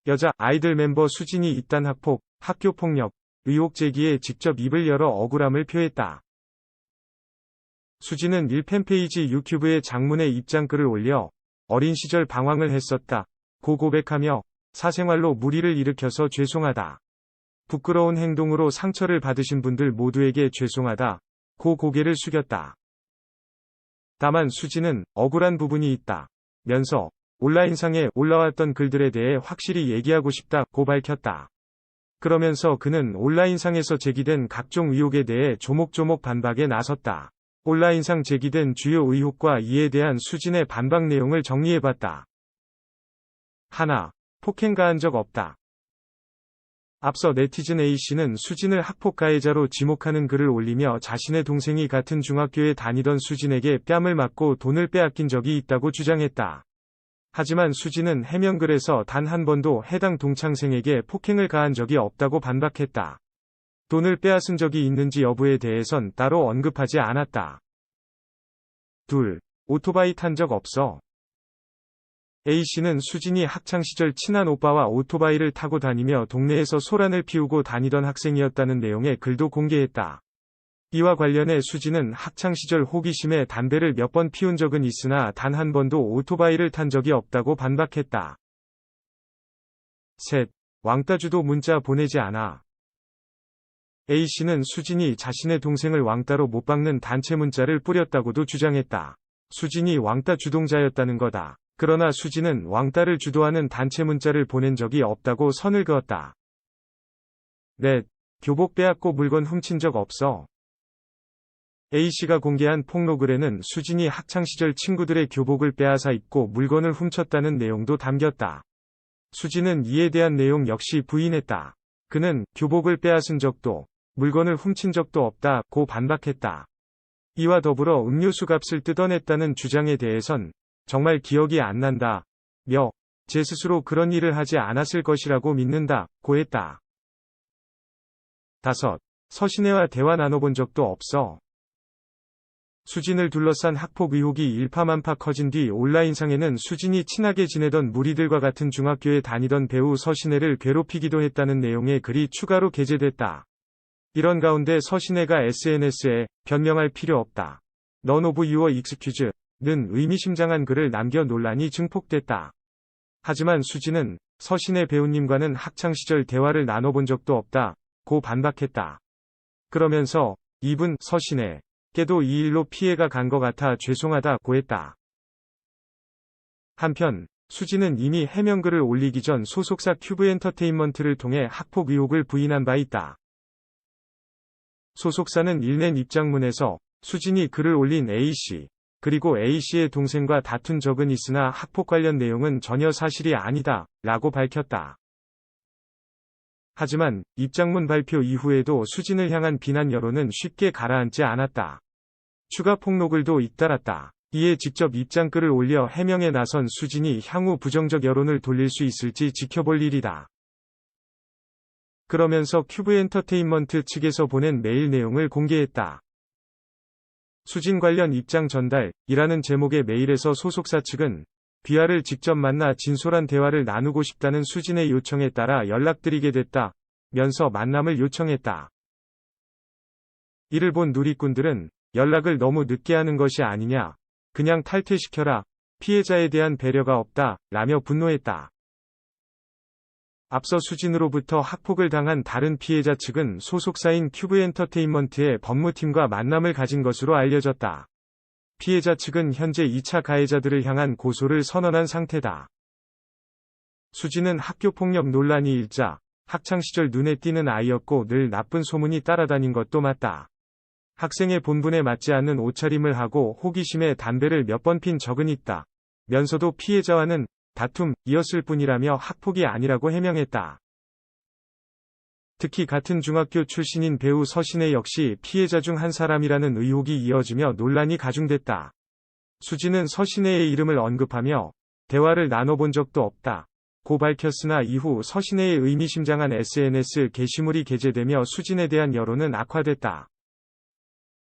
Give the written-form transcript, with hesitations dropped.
여자 아이들 멤버 수진이 잇단 학폭, 학교폭력 의혹 제기에 직접 입을 열어 억울함을 표했다. 수진은 팬페이지 유튜브에 장문의 입장글을 올려 어린 시절 방황을 했었다 고 고백하며 사생활로 물의를 일으켜서 죄송하다. 부끄러운 행동으로 상처를 받으신 분들 모두에게 죄송하다 고 고개를 숙였다. 다만 수진은 억울한 부분이 있다 면서 온라인상에 올라왔던 글들에 대해 확실히 얘기하고 싶다 고 밝혔다. 그러면서 그는 온라인상에서 제기된 각종 의혹에 대해 조목조목 반박에 나섰다. 온라인상 제기된 주요 의혹과 이에 대한 수진의 반박 내용을 정리해봤다. 하나. 폭행 가한 적 없다. 앞서 네티즌 A씨는 수진을 학폭 가해자로 지목하는 글을 올리며 자신의 동생이 같은 중학교에 다니던 수진에게 뺨을 맞고 돈을 빼앗긴 적이 있다고 주장했다. 하지만 수진은 해명글에서 단 한 번도 해당 동창생에게 폭행을 가한 적이 없다고 반박했다. 돈을 빼앗은 적이 있는지 여부에 대해선 따로 언급하지 않았다. 2. 오토바이 탄 적 없어. A씨는 수진이 학창시절 친한 오빠와 오토바이를 타고 다니며 동네에서 소란을 피우고 다니던 학생이었다는 내용의 글도 공개했다. 이와 관련해 수진은 학창시절 호기심에 담배를 몇 번 피운 적은 있으나 단 한 번도 오토바이를 탄 적이 없다고 반박했다. 셋. 왕따주도 문자 보내지 않아. A씨는 수진이 자신의 동생을 왕따로 못 박는 단체 문자를 뿌렸다고도 주장했다. 수진이 왕따 주동자였다는 거다. 그러나 수진은 왕따를 주도하는 단체 문자를 보낸 적이 없다고 선을 그었다. 넷. 교복 빼앗고 물건 훔친 적 없어. A씨가 공개한 폭로글에는 수진이 학창시절 친구들의 교복을 빼앗아 입고 물건을 훔쳤다는 내용도 담겼다. 수진은 이에 대한 내용 역시 부인했다. 그는 교복을 빼앗은 적도 물건을 훔친 적도 없다고 반박했다. 이와 더불어 음료수 값을 뜯어냈다는 주장에 대해선 정말 기억이 안 난다 며 제 스스로 그런 일을 하지 않았을 것이라고 믿는다고 했다. 5. 서신혜와 대화 나눠본 적도 없어. 수진을 둘러싼 학폭 의혹이 일파만파 커진 뒤 온라인상에는 수진이 친하게 지내던 무리들과 같은 중학교에 다니던 배우 서신혜를 괴롭히기도 했다는 내용의 글이 추가로 게재됐다. 이런 가운데 서신혜가 SNS에 변명할 필요 없다. None of your excuse는 의미심장한 글을 남겨 논란이 증폭됐다. 하지만 수진은 서신혜 배우님과는 학창시절 대화를 나눠본 적도 없다고 반박했다. 그러면서 이분 서신혜께도 이 일로 피해가 간 것 같아 죄송하다고 했다. 한편 수진은 이미 해명글을 올리기 전 소속사 큐브엔터테인먼트를 통해 학폭 의혹을 부인한 바 있다. 소속사는 일낸 입장문에서 수진이 글을 올린 A씨, 그리고 A씨의 동생과 다툰 적은 있으나 학폭 관련 내용은 전혀 사실이 아니다 라고 밝혔다. 하지만 입장문 발표 이후에도 수진을 향한 비난 여론은 쉽게 가라앉지 않았다. 추가 폭로글도 잇따랐다. 이에 직접 입장글을 올려 해명에 나선 수진이 향후 부정적 여론을 돌릴 수 있을지 지켜볼 일이다. 그러면서 큐브엔터테인먼트 측에서 보낸 메일 내용을 공개했다. 수진 관련 입장 전달이라는 제목의 메일에서 소속사 측은 귀하를 직접 만나 진솔한 대화를 나누고 싶다는 수진의 요청에 따라 연락드리게 됐다 면서 만남을 요청했다. 이를 본 누리꾼들은 연락을 너무 늦게 하는 것이 아니냐, 그냥 탈퇴시켜라, 피해자에 대한 배려가 없다 라며 분노했다. 앞서 수진으로부터 학폭을 당한 다른 피해자 측은 소속사인 큐브엔터테인먼트의 법무팀과 만남을 가진 것으로 알려졌다. 피해자 측은 현재 2차 가해자들을 향한 고소를 선언한 상태다. 수진은 학교폭력 논란이 일자 학창시절 눈에 띄는 아이였고 늘 나쁜 소문이 따라다닌 것도 맞다. 학생의 본분에 맞지 않는 옷차림을 하고 호기심에 담배를 몇 번 핀 적은 있다 면서도 피해자와는 다툼이었을 뿐이라며 학폭이 아니라고 해명했다. 특히 같은 중학교 출신인 배우 서신혜 역시 피해자 중 한 사람이라는 의혹이 이어지며 논란이 가중됐다. 수진은 서신혜의 이름을 언급하며 대화를 나눠본 적도 없다고 밝혔으나 이후 서신혜의 의미심장한 SNS 게시물이 게재되며 수진에 대한 여론은 악화됐다.